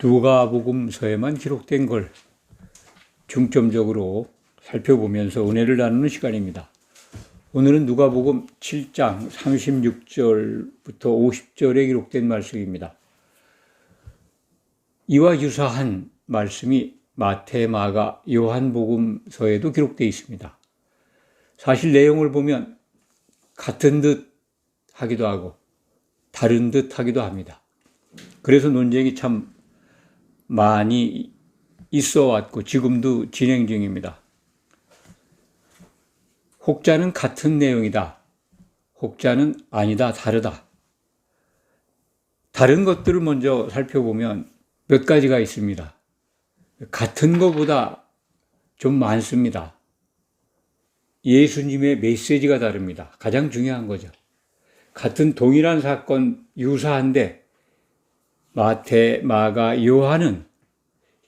누가복음서에만 기록된 걸 중점적으로 살펴보면서 은혜를 나누는 시간입니다. 오늘은 누가복음 7장 36절부터 50절에 기록된 말씀입니다. 이와 유사한 말씀이 마태, 마가, 요한복음서에도 기록되어 있습니다. 사실 내용을 보면 같은 듯 하기도 하고 다른 듯 하기도 합니다. 그래서 논쟁이 참 많이 있어 왔고 지금도 진행 중입니다. 혹자는 같은 내용이다. 혹자는 아니다, 다르다. 다른 것들을 먼저 살펴보면 몇 가지가 있습니다. 같은 것보다 좀 많습니다. 예수님의 메시지가 다릅니다. 가장 중요한 거죠. 같은 동일한 사건 유사한데 마태, 마가, 요한은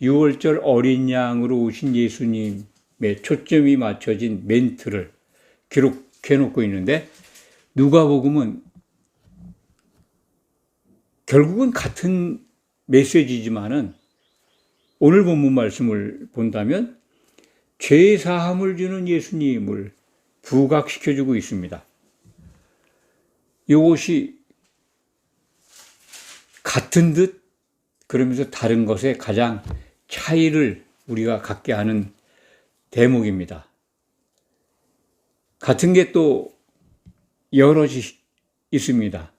6월절 어린 양으로 오신 예수님의 초점이 맞춰진 멘트를 기록해 놓고 있는데 누가복음은 결국은 같은 메시지지만은 오늘 본문 말씀을 본다면 죄 사함을 주는 예수님을 부각시켜주고 있습니다. 이것이 같은 듯 그러면서 다른 것에 가장 차이를 우리가 갖게 하는 대목입니다. 같은 게 또 여럿이 있습니다.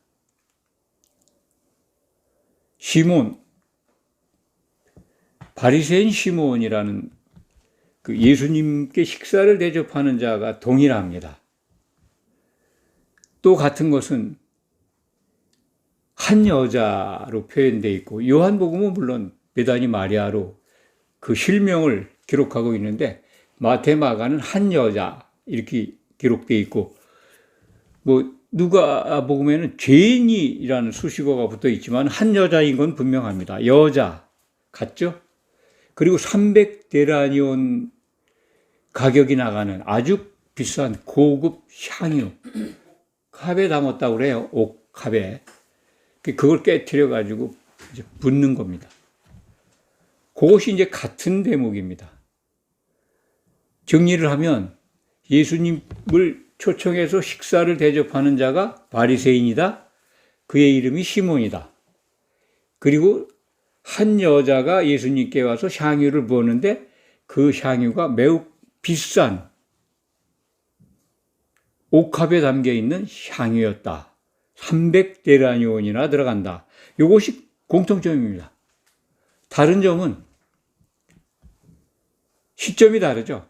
시몬, 바리새인 시몬이라는 그 예수님께 식사를 대접하는 자가 동일합니다. 또 같은 것은 한 여자로 표현되어 있고 요한복음은 물론 베다니 마리아로 그 실명을 기록하고 있는데 마태, 마가는 한 여자 이렇게 기록되어 있고 누가복음에는 죄인이라는 수식어가 붙어 있지만 한 여자인 건 분명합니다. 여자 같죠? 그리고 300데나리온 가격이 나가는 아주 비싼 고급 향유 컵에 담았다고 그래요. 옥컵에. 그걸 깨트려 가지고 이제 붓는 겁니다. 그것이 이제 같은 대목입니다. 정리를 하면 예수님을 초청해서 식사를 대접하는 자가 바리새인이다. 그의 이름이 시몬이다. 그리고 한 여자가 예수님께 와서 향유를 부었는데 그 향유가 매우 비싼 옥합에 담겨 있는 향유였다. 300데나리온이나 들어간다. 이것이 공통점입니다. 다른 점은 시점이 다르죠.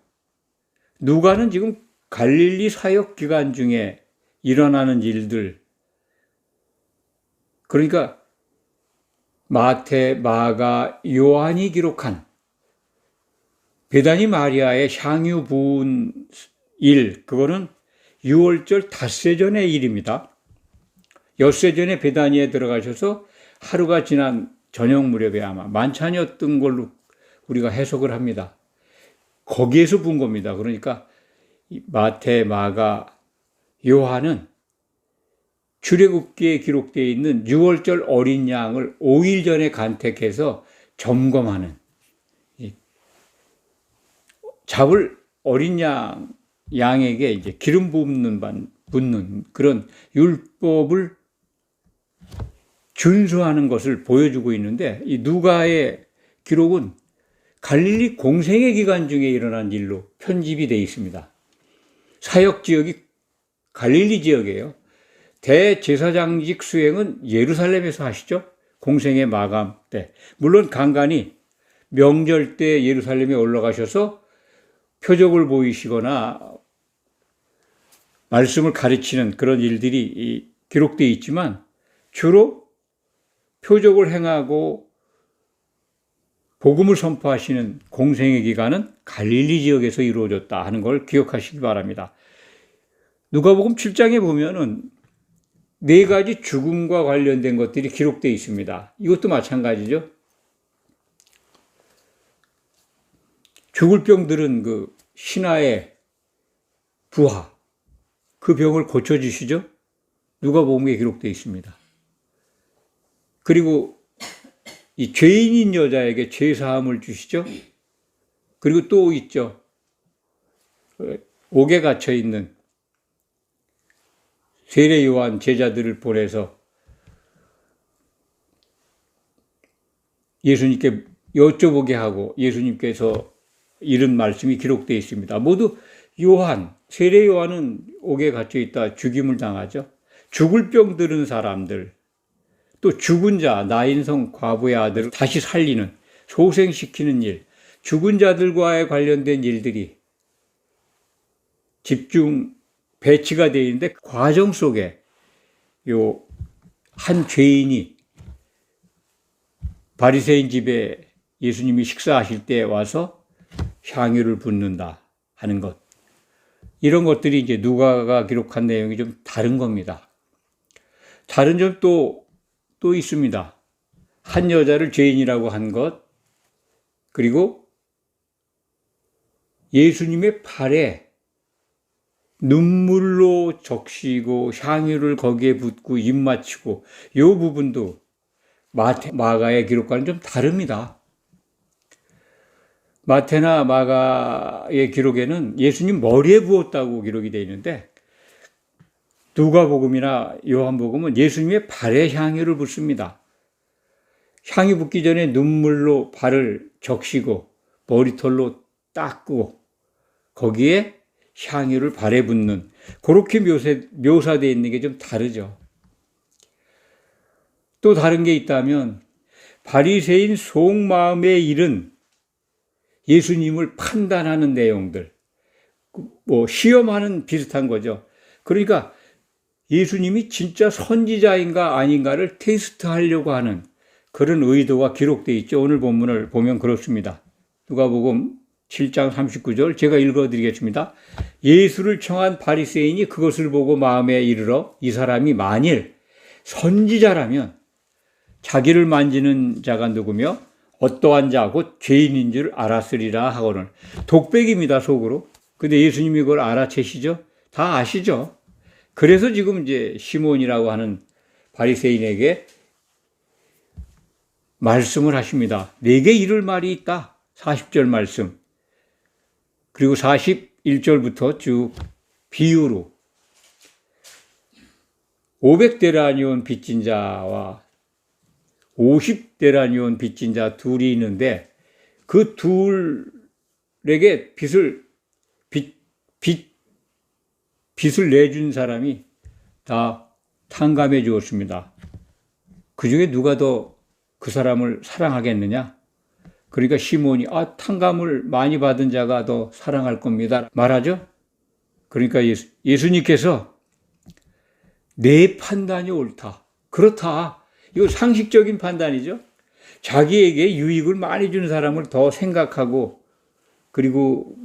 누가는 지금 갈릴리 사역 기간 중에 일어나는 일들, 그러니까 마태, 마가, 요한이 기록한 베다니 마리아의 향유 부은 일, 그거는 6월절 닷새 전의 일입니다. 엿새 전에 베다니에 들어가셔서 하루가 지난 저녁 무렵에 아마 만찬이었던 걸로 우리가 해석을 합니다. 거기에서 본 겁니다. 그러니까 마태, 마가, 요한은 출애굽기에 기록되어 있는 6월절 어린 양을 5일 전에 간택해서 점검하는 잡을 어린 양에게 이제 기름 붓는 그런 율법을 준수하는 것을 보여주고 있는데 이 누가의 기록은 갈릴리 공생의 기간 중에 일어난 일로 편집이 되어 있습니다. 사역 지역이 갈릴리 지역이에요. 대제사장직 수행은 예루살렘에서 하시죠. 공생의 마감 때. 물론 간간히 명절 때 예루살렘에 올라가셔서 표적을 보이시거나 말씀을 가르치는 그런 일들이 기록되어 있지만 주로 표적을 행하고 복음을 선포하시는 공생의 기간은 갈릴리 지역에서 이루어졌다 하는 걸 기억하시기 바랍니다. 누가복음 7장에 보면은 4가지 죽음과 관련된 것들이 기록되어 있습니다. 이것도 마찬가지죠. 죽을 병들은 그 신하의 부하, 그 병을 고쳐주시죠. 누가복음에 기록되어 있습니다. 그리고 이 죄인인 여자에게 죄사함을 주시죠. 그리고 또 있죠. 옥에 갇혀 있는 세례 요한 제자들을 보내서 예수님께 여쭤보게 하고 예수님께서 이런 말씀이 기록되어 있습니다. 모두 요한, 세례 요한은 옥에 갇혀 있다 죽임을 당하죠. 죽을 병 들은 사람들, 또 죽은 자, 나인성 과부의 아들을 다시 살리는, 소생시키는 일, 죽은 자들과의 관련된 일들이 집중 배치가 되어 있는데 그 과정 속에 요 한 죄인이 바리새인 집에 예수님이 식사하실 때 와서 향유를 붓는다 하는 것. 이런 것들이 이제 누가가 기록한 내용이 좀 다른 겁니다. 다른 점 또 있습니다. 한 여자를 죄인이라고 한 것, 그리고 예수님의 발에 눈물로 적시고 향유를 거기에 붓고 입 맞추고 이 부분도 마가의 기록과는 좀 다릅니다. 마태나 마가의 기록에는 예수님 머리에 부었다고 기록이 되어 있는데 누가복음이나 요한복음은 예수님의 발에 향유를 붓습니다. 향유 붓기 전에 눈물로 발을 적시고 머리털로 닦고 거기에 향유를 발에 붓는, 그렇게 묘사되어 있는 게 좀 다르죠. 또 다른 게 있다면 바리새인 속마음의 일은 예수님을 판단하는 내용들, 뭐 시험하는 비슷한 거죠. 그러니까 예수님이 진짜 선지자인가 아닌가를 테스트하려고 하는 그런 의도가 기록되어 있죠. 오늘 본문을 보면 그렇습니다. 누가복음 7장 39절 제가 읽어드리겠습니다. 예수를 청한 바리새인이 그것을 보고 마음에 이르러 이 사람이 만일 선지자라면 자기를 만지는 자가 누구며 어떠한 자 곧 죄인인 줄 알았으리라 하거늘. 독백입니다, 속으로. 근데 예수님이 그걸 알아채시죠? 다 아시죠? 그래서 지금 이제 시몬이라고 하는 바리새인에게 말씀을 하십니다. 내게 이를 말이 있다. 40절 말씀. 그리고 41절부터 쭉 비유로 500데나리온 빚진 자와 50데나리온 빚진 자 둘이 있는데 그 둘에게 빚을 내준 사람이 다 탕감해 주었습니다. 그 중에 누가 더 그 사람을 사랑하겠느냐? 그러니까 시몬이 탕감을 많이 받은 자가 더 사랑할 겁니다 말하죠. 그러니까 예수님께서 내 판단이 옳다. 그렇다. 이거 상식적인 판단이죠. 자기에게 유익을 많이 준 사람을 더 생각하고 그리고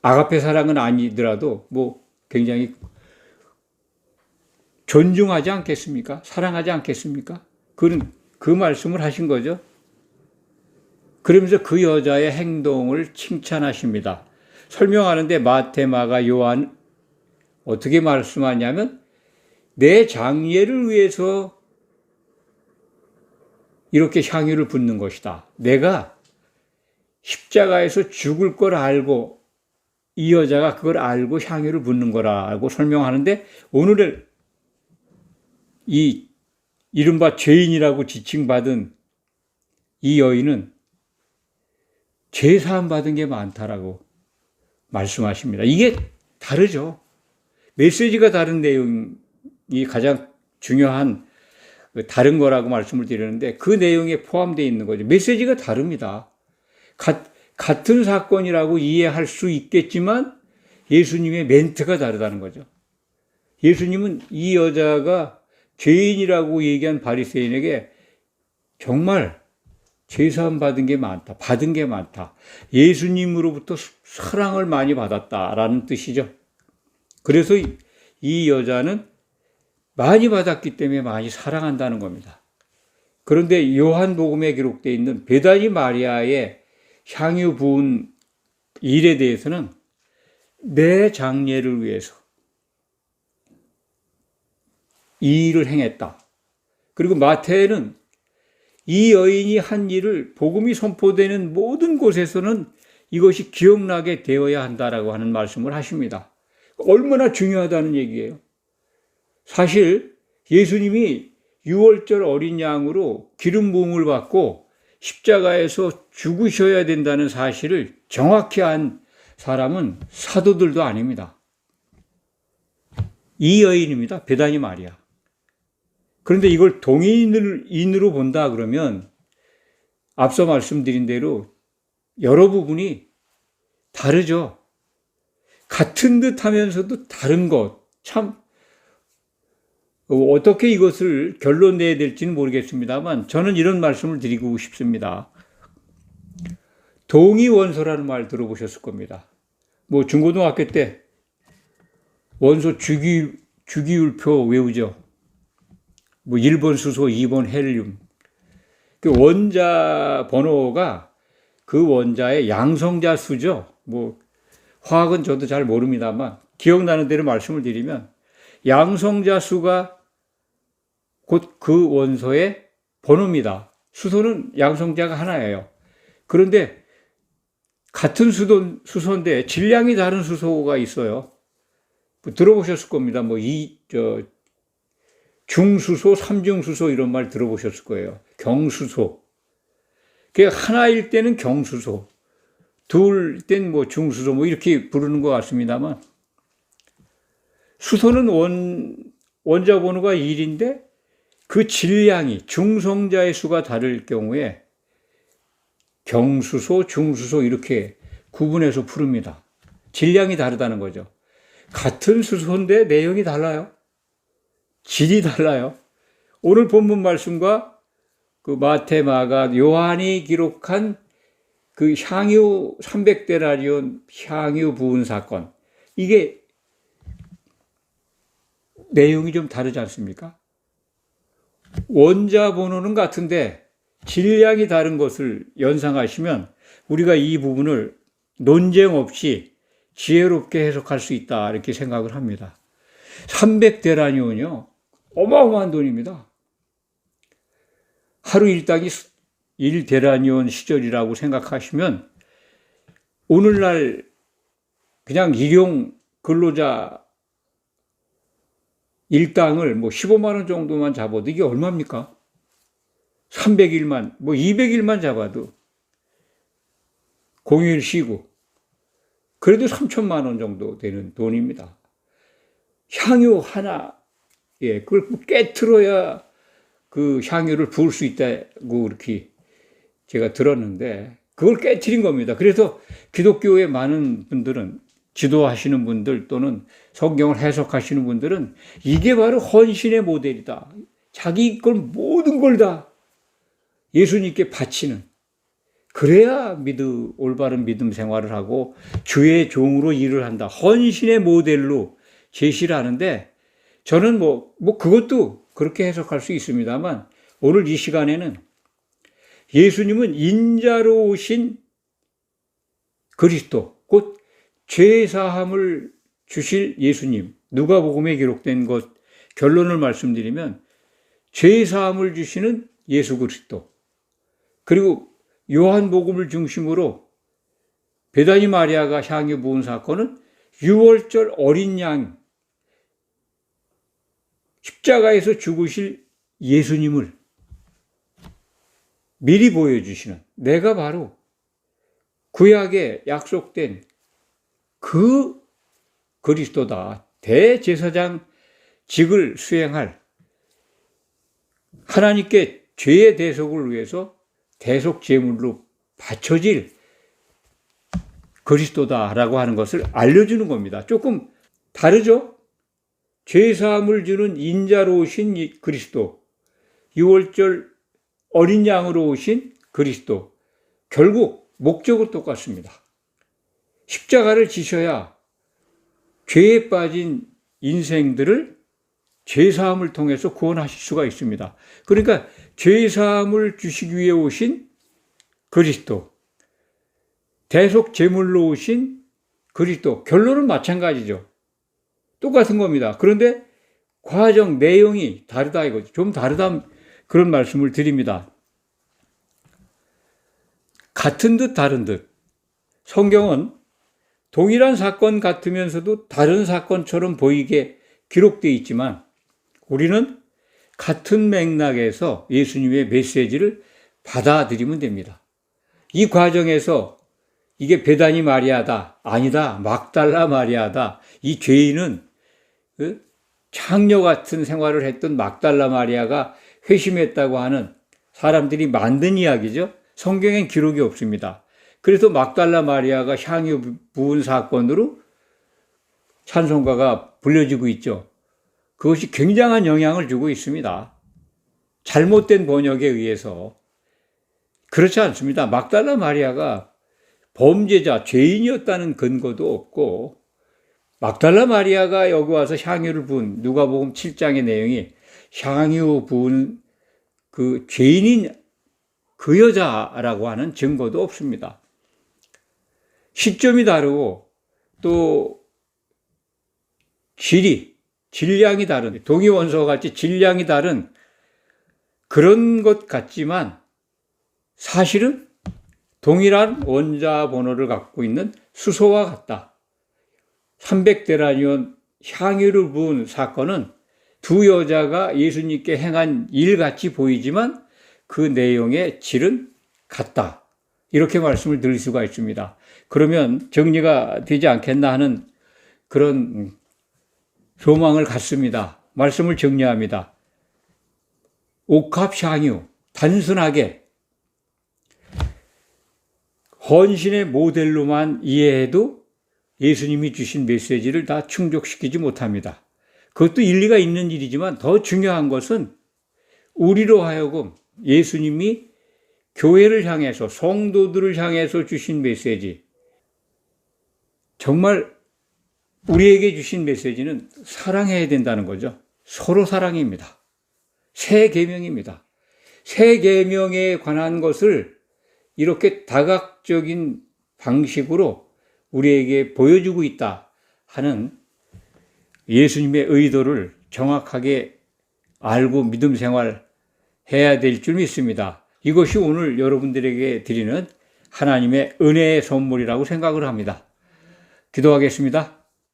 아가페 사랑은 아니더라도 뭐 굉장히 존중하지 않겠습니까? 사랑하지 않겠습니까? 그 말씀을 하신 거죠. 그러면서 그 여자의 행동을 칭찬하십니다. 설명하는데 마태, 마가, 요한 어떻게 말씀하냐면 내 장례를 위해서 이렇게 향유를 붓는 것이다. 내가 십자가에서 죽을 걸 알고 이 여자가 그걸 알고 향유를 붓는 거라고 설명하는데 오늘은 이 이른바 죄인이라고 지칭받은 이 여인은 죄사함 받은 게 많다라고 말씀하십니다. 이게 다르죠. 메시지가 다른 내용이 가장 중요한 다른 거라고 말씀을 드리는데 그 내용에 포함되어 있는 거죠. 메시지가 다릅니다. 같은 사건이라고 이해할 수 있겠지만 예수님의 멘트가 다르다는 거죠. 예수님은 이 여자가 죄인이라고 얘기한 바리새인에게 정말 죄사함 받은 게 많다. 받은 게 많다. 예수님으로부터 사랑을 많이 받았다라는 뜻이죠. 그래서 이 여자는 많이 받았기 때문에 많이 사랑한다는 겁니다. 그런데 요한복음에 기록되어 있는 베다니 마리아의 향유 부은 일에 대해서는 내 장례를 위해서 이 일을 행했다. 그리고 마태는 이 여인이 한 일을 복음이 선포되는 모든 곳에서는 이것이 기억나게 되어야 한다라고 하는 말씀을 하십니다. 얼마나 중요하다는 얘기예요. 사실 예수님이 6월절 어린 양으로 기름 부음을 받고 십자가에서 죽으셔야 된다는 사실을 정확히 한 사람은 사도들도 아닙니다. 이 여인입니다. 베다니 마리아. 그런데 이걸 동일인으로 본다 그러면 앞서 말씀드린 대로 여러 부분이 다르죠. 같은 듯 하면서도 다른 것. 참 어떻게 이것을 결론 내야 될지는 모르겠습니다만 저는 이런 말씀을 드리고 싶습니다. 동의원소라는 말 들어보셨을 겁니다. 뭐 중고등학교 때 원소 주기율표 외우죠. 뭐 1번 수소, 2번 헬륨. 그 원자 번호가 그 원자의 양성자 수죠. 뭐 화학은 저도 잘 모릅니다만 기억나는 대로 말씀을 드리면 양성자 수가 곧 그 원소의 번호입니다. 수소는 양성자가 하나예요. 그런데 같은 수소인데 질량이 다른 수소가 있어요. 뭐 들어보셨을 겁니다. 뭐 중수소, 삼중수소 이런 말 들어보셨을 거예요. 경수소. 그 하나일 때는 경수소, 둘일 땐 뭐 중수소 뭐 이렇게 부르는 것 같습니다만 수소는 원자 번호가 1인데 그 질량이 중성자의 수가 다를 경우에 경수소, 중수소 이렇게 구분해서 부릅니다. 질량이 다르다는 거죠. 같은 수소인데 내용이 달라요. 질이 달라요. 오늘 본문 말씀과 그 마태, 마가, 요한이 기록한 그 향유 300데나리온 향유 부은 사건, 이게 내용이 좀 다르지 않습니까? 원자 번호는 같은데 질량이 다른 것을 연상하시면 우리가 이 부분을 논쟁 없이 지혜롭게 해석할 수 있다 이렇게 생각을 합니다. 300데나리온이요. 어마어마한 돈입니다. 하루 일당이 1데나리온 시절이라고 생각하시면 오늘날 그냥 일용 근로자 일당을 뭐 15만 원 정도만 잡아도 이게 얼마입니까? 300일만, 뭐 200일만 잡아도 공휴일 쉬고 그래도 3천만 원 정도 되는 돈입니다. 향유 하나, 그걸 깨트려야 그 향유를 부을 수 있다고 이렇게 제가 들었는데 그걸 깨트린 겁니다. 그래서 기독교의 많은 분들은 지도하시는 분들 또는 성경을 해석하시는 분들은 이게 바로 헌신의 모델이다. 자기 걸 모든 걸 다 예수님께 바치는, 그래야 올바른 믿음 생활을 하고 주의 종으로 일을 한다. 헌신의 모델로 제시를 하는데 저는 뭐 그것도 그렇게 해석할 수 있습니다만 오늘 이 시간에는 예수님은 인자로 오신 그리스도, 곧 죄사함을 주실 예수님, 누가복음에 기록된 것 결론을 말씀드리면 죄사함을 주시는 예수 그리스도, 그리고 요한복음을 중심으로 베다니 마리아가 향유 부은 사건은 6월절 어린 양, 십자가에서 죽으실 예수님을 미리 보여주시는, 내가 바로 구약에 약속된 그 그리스도다. 대제사장 직을 수행할, 하나님께 죄의 대속을 위해서 대속 제물로 바쳐질 그리스도다라고 하는 것을 알려주는 겁니다. 조금 다르죠? 죄사함을 주는 인자로 오신 그리스도, 6월절 어린 양으로 오신 그리스도, 결국 목적은 똑같습니다. 십자가를 지셔야 죄에 빠진 인생들을 죄사함을 통해서 구원하실 수가 있습니다. 그러니까 죄사함을 주시기 위해 오신 그리스도, 대속 제물로 오신 그리스도, 결론은 마찬가지죠. 똑같은 겁니다. 그런데 과정, 내용이 다르다 이거죠. 좀 다르다 그런 말씀을 드립니다. 같은 듯 다른 듯. 성경은 동일한 사건 같으면서도 다른 사건처럼 보이게 기록되어 있지만 우리는 같은 맥락에서 예수님의 메시지를 받아들이면 됩니다. 이 과정에서 이게 베다니 마리아다, 아니다, 막달라 마리아다, 이 죄인은 창녀 같은 생활을 했던 막달라 마리아가 회심했다고 하는 사람들이 만든 이야기죠. 성경엔 기록이 없습니다. 그래서 막달라 마리아가 향유 부은 사건으로 찬송가가 불려지고 있죠. 그것이 굉장한 영향을 주고 있습니다. 잘못된 번역에 의해서. 그렇지 않습니다. 막달라 마리아가 범죄자, 죄인이었다는 근거도 없고, 막달라 마리아가 여기 와서 향유를 부은, 누가복음 7장의 내용이 향유 부은 그 죄인인 그 여자라고 하는 증거도 없습니다. 시점이 다르고 또 질량이 다른, 동위원소와 같이 질량이 다른 그런 것 같지만 사실은 동일한 원자 번호를 갖고 있는 수소와 같다. 300데나리온 향유를 부은 사건은 두 여자가 예수님께 행한 일같이 보이지만 그 내용의 질은 같다. 이렇게 말씀을 드릴 수가 있습니다. 그러면 정리가 되지 않겠나 하는 그런 소망을 갖습니다. 말씀을 정리합니다. 옥합향유, 단순하게 헌신의 모델로만 이해해도 예수님이 주신 메시지를 다 충족시키지 못합니다. 그것도 일리가 있는 일이지만 더 중요한 것은 우리로 하여금 예수님이 교회를 향해서, 성도들을 향해서 주신 메시지, 정말 우리에게 주신 메시지는 사랑해야 된다는 거죠. 서로 사랑입니다. 새 계명입니다. 새 계명에 관한 것을 이렇게 다각적인 방식으로 우리에게 보여주고 있다 하는 예수님의 의도를 정확하게 알고 믿음 생활 해야 될 줄 믿습니다. 이것이 오늘 여러분들에게 드리는 하나님의 은혜의 선물이라고 생각을 합니다. 기도하겠습니다.